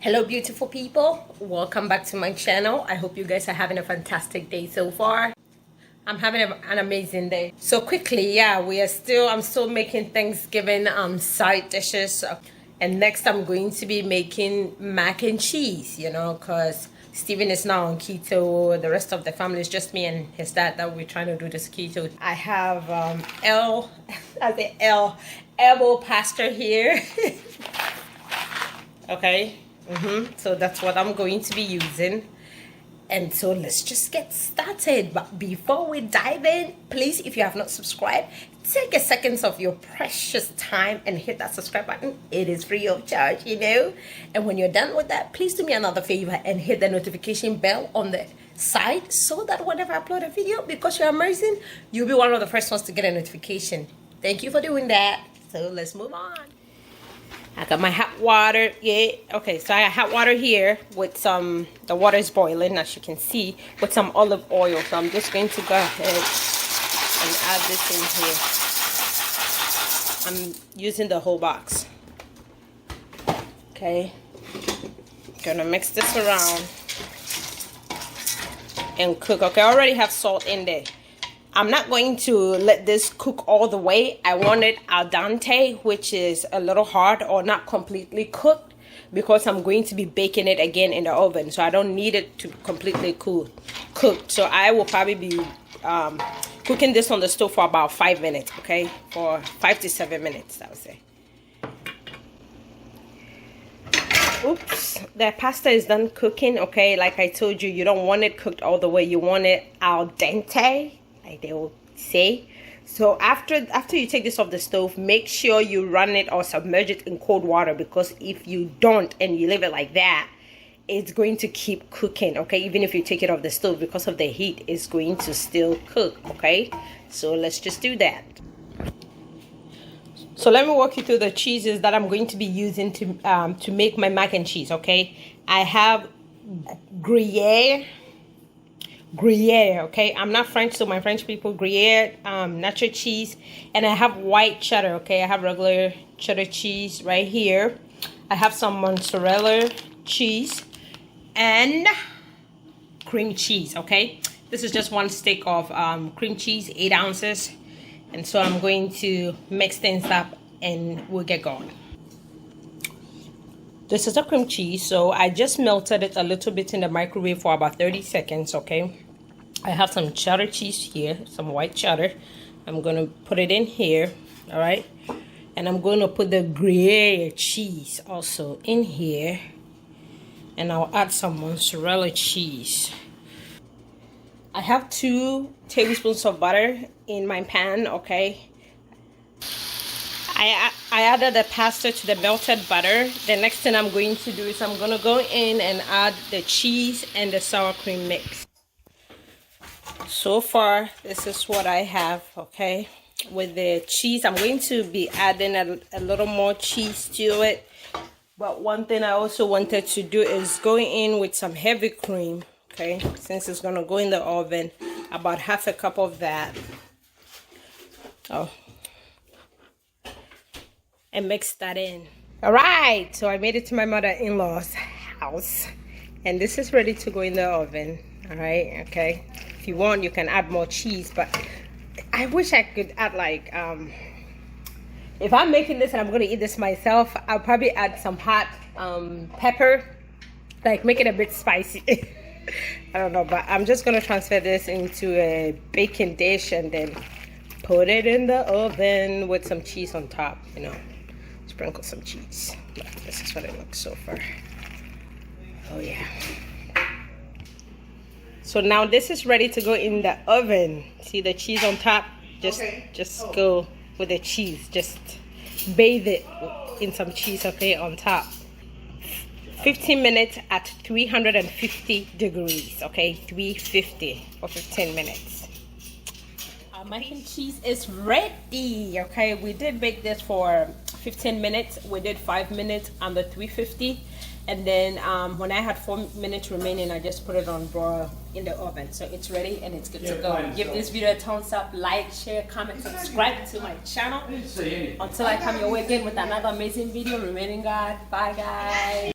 Hello beautiful people, welcome back to my channel. I hope you guys are having a fantastic day so far. I'm having an amazing day. So quickly, yeah, I'm still making Thanksgiving side dishes, and next I'm going to be making mac and cheese, you know, because Steven is now on keto. The rest of the family is just me and his dad that we're trying to do this keto. I have elbow pasta here. Okay. So that's what I'm going to be using, and so let's just get started. But before we dive in, please, if you have not subscribed, take a second of your precious time and hit that subscribe button. It is free of charge, you know. And when you're done with that, please do me another favor and hit the notification bell on the side, so that whenever I upload a video, because you're amazing, you'll be one of the first ones to get a notification. Thank you for doing that. So let's move on. I got my hot water. Yeah, okay, so I got hot water here with some, the water is boiling as you can see, with some olive oil. So I'm just going to go ahead and add this in here. I'm using the whole box. Okay, gonna mix this around and cook. Okay, I already have salt in there. I'm not going to let this cook all the way. I want it al dente, which is a little hard or not completely cooked, because I'm going to be baking it again in the oven. So I don't need it to completely cooked. So I will probably be cooking this on the stove for about 5 minutes, okay? For 5 to 7 minutes, I would say. Oops, the pasta is done cooking, okay? Like I told you, you don't want it cooked all the way. You want it al dente, like they will say. So after you take this off the stove, make sure you run it or submerge it in cold water, because if you don't and you leave it like that, it's going to keep cooking, okay? Even if you take it off the stove, because of the heat, it's going to still cook, okay? So let's just do that. So let me walk you through the cheeses that I'm going to be using to make my mac and cheese, okay? I have Gruyere, okay? I'm not French, so my French people, Gruyere nacho cheese, and I have white cheddar, okay? I have regular cheddar cheese right here. I have some mozzarella cheese and cream cheese, okay? This is just one stick of cream cheese, 8 ounces. And so I'm going to mix things up and we'll get going. This is a cream cheese, so I just melted it a little bit in the microwave for about 30 seconds, okay? I have some cheddar cheese here, some white cheddar. I'm going to put it in here, all right? And I'm going to put the Gruyere cheese also in here. And I'll add some mozzarella cheese. I have 2 tablespoons of butter in my pan, okay? I added the pasta to the melted butter. The next thing I'm going to do is I'm going to go in and add the cheese and the sour cream mix. So far, this is what I have, okay? With the cheese, I'm going to be adding a little more cheese to it. But one thing I also wanted to do is go in with some heavy cream, okay? Since it's going to go in the oven, about half a cup of that. Oh. And mix that in. All right, so I made it to my mother-in-law's house, and this is ready to go in the oven. All right, okay. If you want, you can add more cheese, but I wish I could add like if I'm making this and I'm gonna eat this myself, I'll probably add some hot pepper, like make it a bit spicy. I don't know, but I'm just gonna transfer this into a baking dish and then put it in the oven with some cheese on top, you know. Sprinkle some cheese. This is what it looks so far. Oh yeah. So now this is ready to go in the oven. See the cheese on top? Just go with the cheese. Just bathe it in some cheese, okay, on top. 15 minutes at 350 degrees, okay? 350 for 15 minutes. Our mac and cheese is ready, okay? We did bake this for 15 minutes. We did 5 minutes under 350. And then when I had 4 minutes remaining, I just put it on broil in the oven. So it's ready and it's good to go. Give this video a thumbs up, like, share, comment, subscribe to my channel. Until I come your way again with another amazing video, remaining God. Bye guys.